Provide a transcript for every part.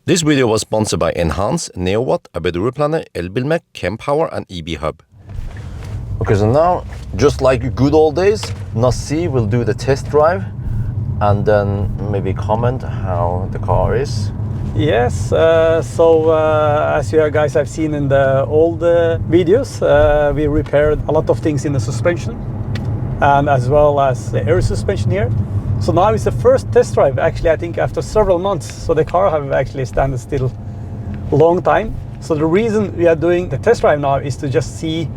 This video was sponsored by Enhance, NeoWatt, ABRP, Elbilmek, Kempower and EB Hub. Okay, so now, just like good old days, Nasi will do the test drive and then maybe comment how the car is. Yes, as you guys have seen in the old videos, we repaired a lot of things in the suspension and as well as the air suspension here. So now it's the first test drive, actually, I think after several months. So the car have actually stand still a long time. So the reason we are doing the test drive now is to just see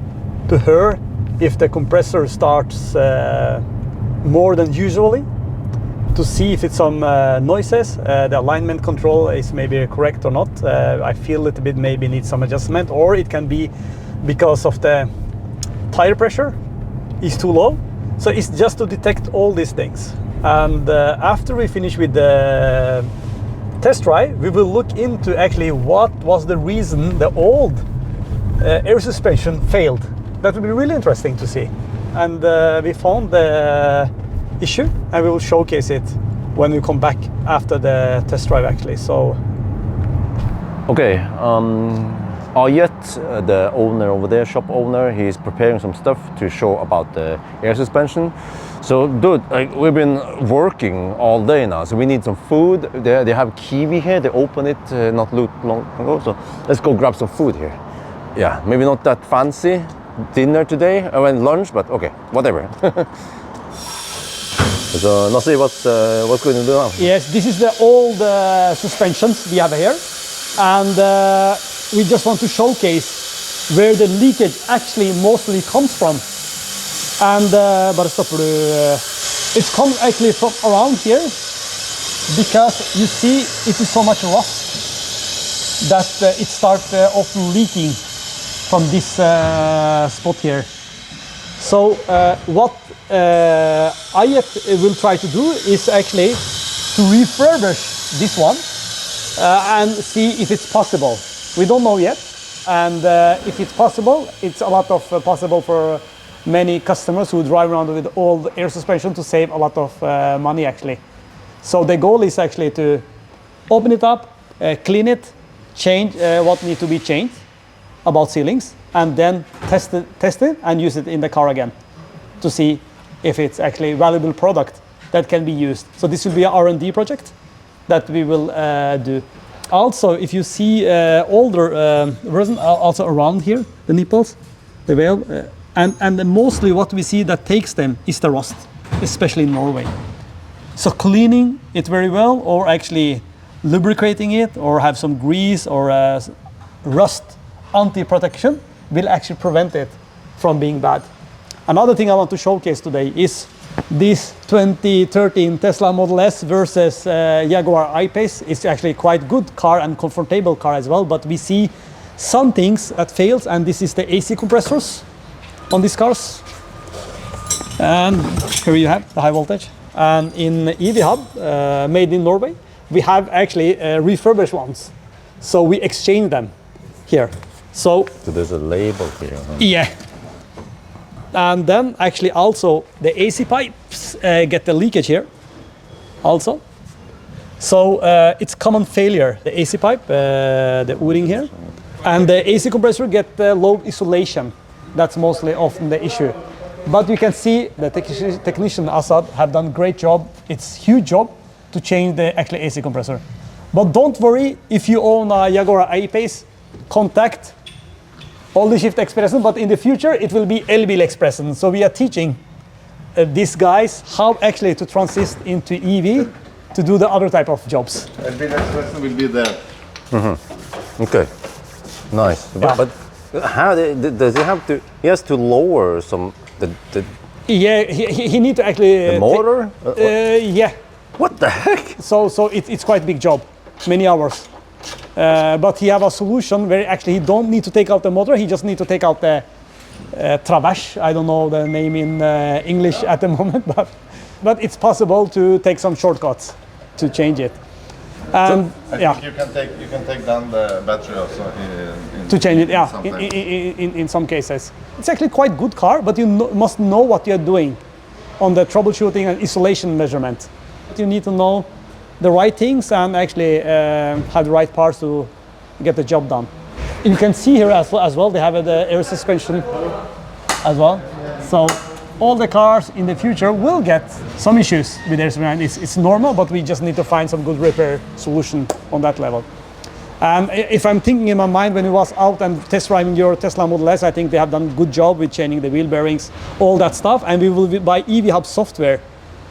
to her if the compressor starts more than usually, to see if it's some noises, the alignment control is maybe correct or not. I feel a little bit maybe needs some adjustment, or it can be because of the tire pressure is too low. So it's just to detect all these things. And after we finish with the test drive, we will look into actually what was the reason the old air suspension failed. That will be really interesting to see. And we found the issue and we will showcase it when we come back after the test drive actually. So okay, Ayet, the owner over there, shop owner, he's preparing some stuff to show about the air suspension. So dude, like, we've been working all day now, so we need some food. They have kiwi here, they opened it not long ago, so let's go grab some food here. Yeah, maybe not that fancy dinner today, I went lunch, but okay, whatever. So Nasi, what's going to do now? yes, this is the old suspensions we have here, and we just want to showcase where the leakage actually mostly comes from. And bare stopper du, it's come actually from around here, because you see it is so much rust that it starts often leaking from this spot here. So what Ayet will try to do is actually to refurbish this one and see if it's possible. We don't know yet, and if it's possible, it's a lot of possible for many customers who drive around with old air suspension to save a lot of money actually. So the goal is actually to open it up, clean it, change what needs to be changed about sealings, and then test it and use it in the car again to see if it's actually a valuable product that can be used. So this will be an R&D project that we will do. Also, if you see older version, also around here, the nipples, the valve, and mostly what we see that takes them is the rust, especially in Norway. So cleaning it very well, or actually lubricating it, or have some grease or rust anti-protection will actually prevent it from being bad. Another thing I want to showcase today is this 2013 Tesla Model S versus Jaguar I-Pace. It's actually quite good car and comfortable car as well, but we see some things that fails, and this is the AC compressors on these cars. And here you have the high voltage. And in EV Hub, made in Norway, we have actually refurbished ones. So we exchange them here. So there's a label here. Huh? Yeah. And then actually also the AC pipes get the leakage here also. So it's common failure, the AC pipe, the O-ring here. And the AC compressor get low isolation. That's mostly often the issue. But you can see the technician Assad have done a great job. It's a huge job to change the actual AC compressor. But don't worry, if you own a Jaguar I-Pace, contact Only Shift Expressen, but in the future it will be Elbilmek Expressen. So we are teaching these guys how actually to transit into EV to do the other type of jobs. Elbilmek Expressen will be there. Mm-hmm. Okay, nice. Yeah. But how does he have to? He has to lower some the Yeah, he need to actually the motor. yeah. What the heck? So it's quite a big job, many hours. But he have a solution where actually he don't need to take out the motor. He just need to take out the traverse. I don't know the name in English at the moment, but it's possible to take some shortcuts to change it. And I think you can take down the battery also to change it. Yeah, in some cases, it's actually quite good car, but you must know what you are doing on the troubleshooting and isolation measurement. You need to know the right things and actually have the right parts to get the job done. You can see here as well they have the air suspension as well. So all the cars in the future will get some issues with air suspension. It's normal, but we just need to find some good repair solution on that level. And if I'm thinking in my mind when we was out and test driving your Tesla Model S, I think they have done a good job with changing the wheel bearings, all that stuff. And we will, by EV Hub software,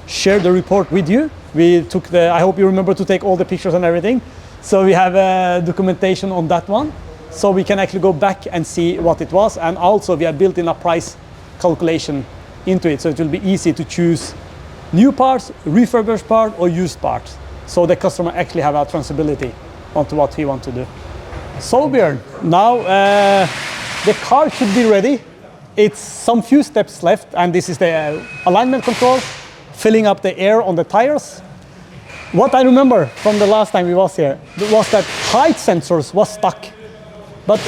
share the report with you. We took I hope you remember to take all the pictures and everything. So we have documentation on that one. So we can actually go back and see what it was. And also we have built in a price calculation into it. So it will be easy to choose new parts, refurbished part, or used parts. So the customer actually have a transferability onto what he wants to do. So Bjørn, now the car should be ready. It's some few steps left, and this is the alignment control, filling up the air on the tires. What I remember from the last time we was here was that height sensors was stuck, but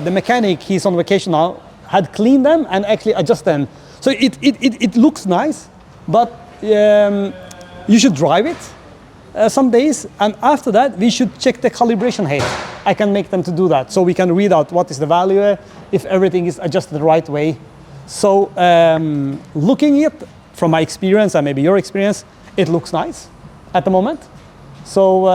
the mechanic, he's on vacation now, had cleaned them and actually adjust them. So it looks nice, but you should drive it some days, and after that we should check the calibration height. I can make them to do that, so we can read out what is the value, if everything is adjusted the right way. So looking at it from my experience and maybe your experience, it looks nice at the moment. So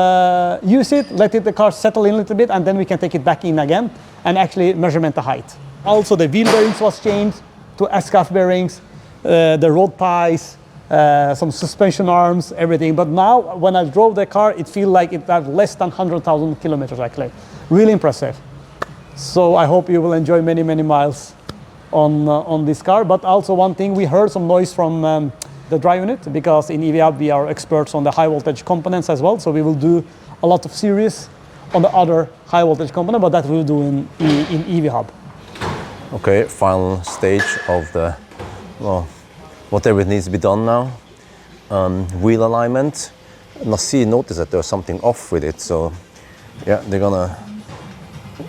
use it, let the car settle in a little bit, and then we can take it back in again and actually measurement the height. Also the wheel bearings was changed to S-cuff bearings, the road ties, some suspension arms, everything. But now when I drove the car, it feels like it had less than 100,000 kilometers actually. Really impressive. So I hope you will enjoy many, many miles on this car. But also one thing, we heard some noise from the drive unit, because in EV Hub we are experts on the high voltage components as well. So we will do a lot of series on the other high voltage component, but that we'll do in EV Hub. Okay, final stage of the, well, whatever needs to be done now. Wheel alignment. Nasir noticed that there was something off with it, so yeah,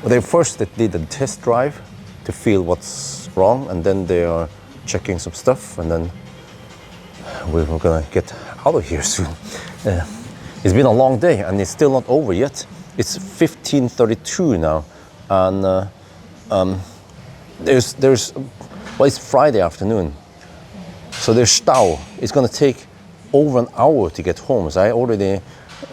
they first did a test drive to feel what's wrong, and then they are checking some stuff, and then we're gonna get out of here soon. It's been a long day and it's still not over yet. It's 15:32 now, and well, it's Friday afternoon, so there's stau. It's gonna take over an hour to get home. So I already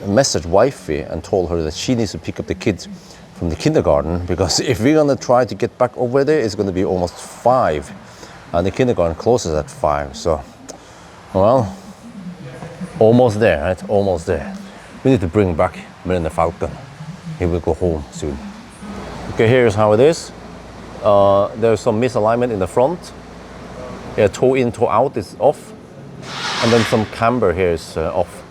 messaged wifey and told her that she needs to pick up the kids from the kindergarten, because if we're gonna try to get back over there, it's gonna be almost 5, and the kindergarten closes at 5. So, well, almost there, right? Almost there. We need to bring back Millennium Falcon. He will go home soon. Okay, here's how it is. There's some misalignment in the front. Yeah, toe in, toe out is off. And then some camber here is off.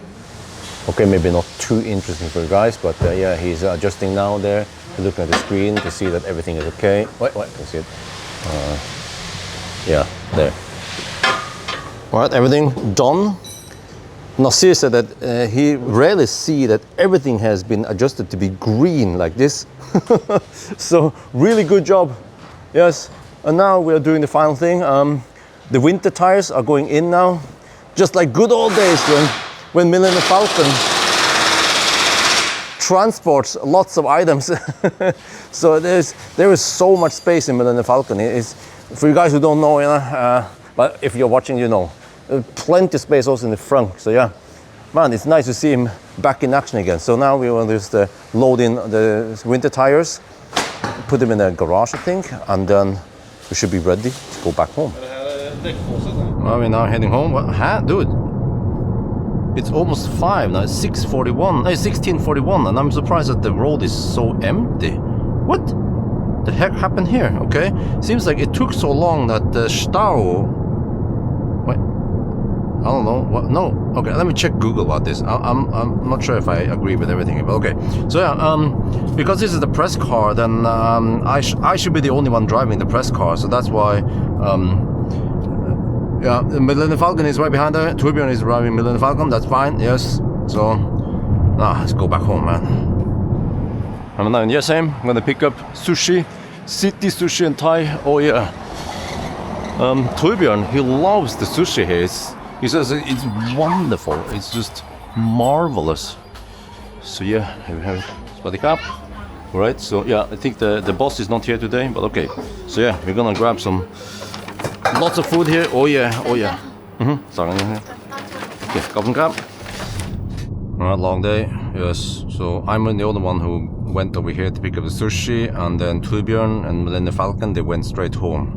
Okay, maybe not too interesting for you guys, but yeah, he's adjusting now there. He's looking at the screen to see that everything is okay. Wait, can you see it? Yeah, there. All right, everything done. Nasir said that he rarely see that everything has been adjusted to be green like this. So really good job. Yes, and now we are doing the final thing. The winter tires are going in now, just like good old days when Millennium Falcon transports lots of items. So there is so much space in Millennium Falcon. It's, for you guys who don't know, you know, but if you're watching, you know, plenty of space also in the front. So yeah, man, it's nice to see him back in action again. So now we will just load in the winter tires, put them in the garage, I think, and then we should be ready to go back home. Well, we're now heading home. What? Huh? Dude, it's almost 5 now. It's 6:41. 16:41, and I'm surprised that the road is so empty. What the heck happened here? Okay, seems like it took so long that the stau. Wait, I don't know. What? No. Okay, let me check Google about this. I'm not sure if I agree with everything, but okay. So yeah, because this is the press car, then I should be the only one driving the press car. So that's why. Yeah, the Millennium Falcon is right behind her. Tibber is driving Millennium Falcon. That's fine. Yes. So, let's go back home, man. I'm now in Jessheim. I'm gonna pick up sushi, city sushi and Thai. Oh yeah. Tibber, he loves the sushi here. He says it's wonderful. It's just marvelous. So yeah, here we have it. Spotty cap. All right, so yeah, I think the boss is not here today, but okay. So yeah, we're gonna grab some, lots of food here. Oh yeah, oh yeah. Okay, kapten cap. All right, long day, yes. So I'm the only one who went over here to pick up the sushi, and then Bjorn and Millennium Falcon, they went straight home.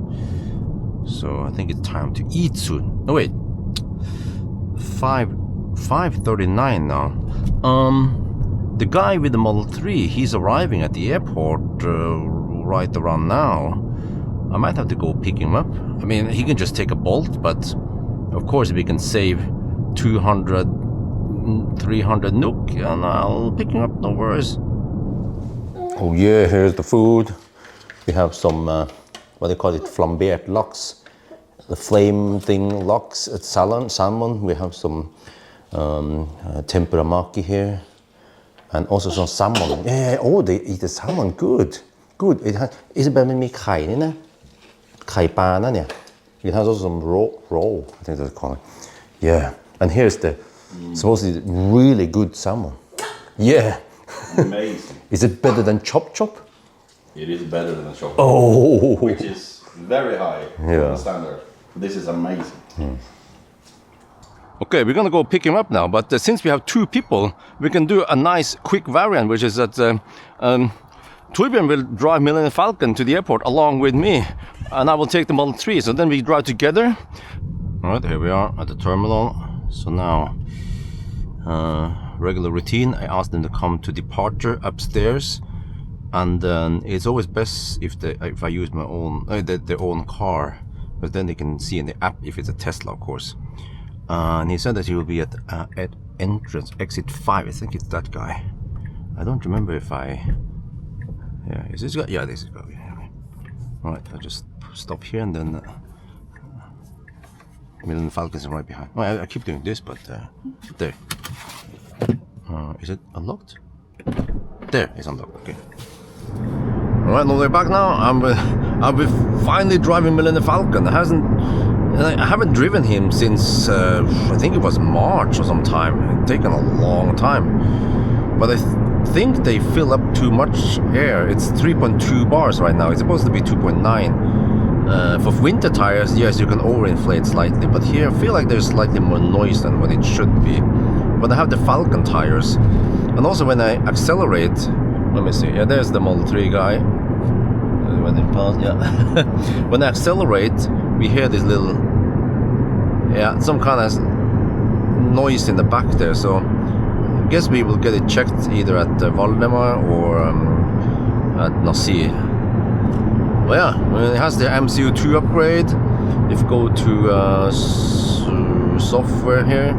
So I think it's time to eat soon. Oh wait, 5:39 now. The guy with the Model 3, he's arriving at the airport right around now. I might have to go pick him up. I mean, he can just take a Bolt, but of course if we can save 200, 300 NOK, and I'll pick him up, no worries. Oh yeah, here's the food. We have some, what they call it, flambert lox. The flame thing lox, it's salmon. We have some tempura maki here. And also some salmon. Yeah, oh, they eat the salmon. Good. It has, is it better thanไข่นี่นะ ไข่ปลานะเนี่ย It has also some roll, I think that's called. Yeah, and here's the supposedly really good salmon. Yeah. Amazing. Is it better than chop? It is better than a shop. Oh. Which is very high Yeah. standard. This is amazing. Okay, we're gonna go pick him up now, but since we have 2 people, we can do a nice quick variant, which is that Torbjørn will drive Millennium Falcon to the airport along with me, and I will take the Model 3, so then we drive together. Alright, here we are at the terminal. So now, regular routine, I asked them to come to departure upstairs, and then it's always best if I use my own, their own car, because then they can see in the app if it's a Tesla, of course. And he said that he will be at entrance, exit 5. I think it's that guy. I don't remember if yeah, is this guy? Yeah, this is guy. Alright, I'll just stop here, and then Millennium Falcon is right behind. Oh, I keep doing this, but there. Is it unlocked? There, it's unlocked. Okay. Alright, on the way back now. I'll be finally driving Millennium Falcon. I haven't driven him since I think it was March or some time. It's taken a long time, but I think they fill up too much air. It's 3.2 bars right now. It's supposed to be 2.9. For winter tires, yes, you can overinflate slightly, but here I feel like there's slightly more noise than what it should be. But I have the Falcon tires, and also when I accelerate, let me see. Yeah, there's the Model 3 guy. When they pass, yeah. When I accelerate, we hear this little, yeah, some kind of noise in the back there. So I guess we will get it checked either at Valdemar or at Nasi. But yeah, it has the MCU2 upgrade. If you go to software here,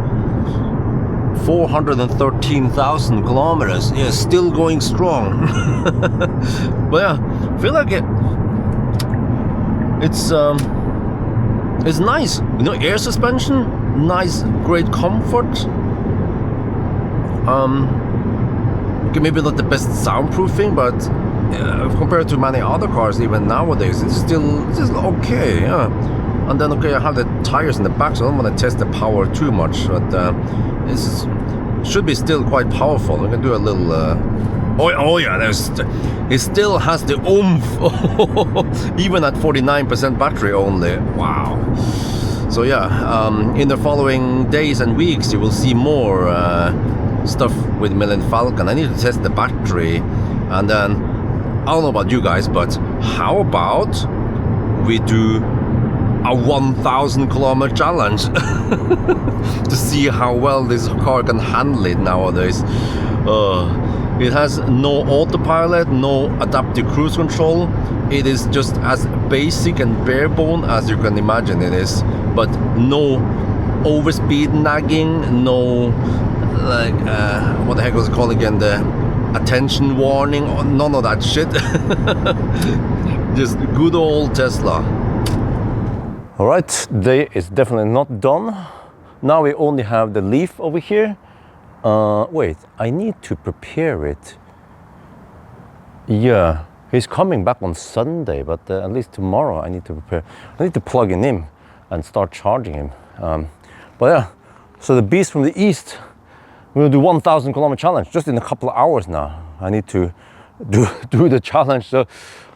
413,000 kilometers. Yeah, still going strong. But yeah, I feel like it's nice. You know, air suspension, nice, great comfort. Okay, maybe not the best soundproofing, but compared to many other cars, even nowadays, it's still okay. Yeah. And then okay, I have the tires in the back, so I don't want to test the power too much, but it should be still quite powerful. We can do a little. Oh yeah, it still has the oomph, even at 49% battery only. Wow. So yeah, in the following days and weeks, you will see more stuff with Millennium Falcon. I need to test the battery, and then I don't know about you guys, but how about we do a 1,000 kilometer challenge to see how well this car can handle it nowadays. It has no autopilot, no adaptive cruise control. It is just as basic and bare bone as you can imagine it is, but no overspeed nagging, no like what the heck was it called again, the attention warning, none of that shit. Just good old Tesla. All right, day is definitely not done. Now we only have the leaf over here. Wait, I need to prepare it. Yeah, he's coming back on Sunday, but at least tomorrow I need to prepare. I need to plug in him and start charging him. But yeah, so the beast from the east We're gonna do 1,000 kilometer challenge just in a couple of hours now. I need to do the challenge. So,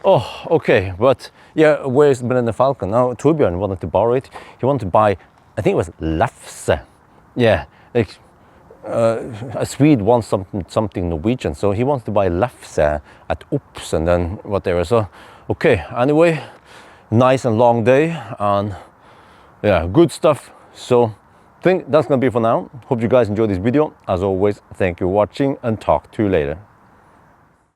oh, okay. But yeah, where's Millennium Falcon? Now, Bjorn wanted to borrow it. He wanted to buy, I think it was lefse. Yeah, like a Swede wants something Norwegian, so he wants to buy lefse at Ops and then whatever. So, okay. Anyway, nice and long day, and yeah, good stuff. So, I think that's gonna be for now. Hope you guys enjoyed this video. As always, thank you for watching, and talk to you later.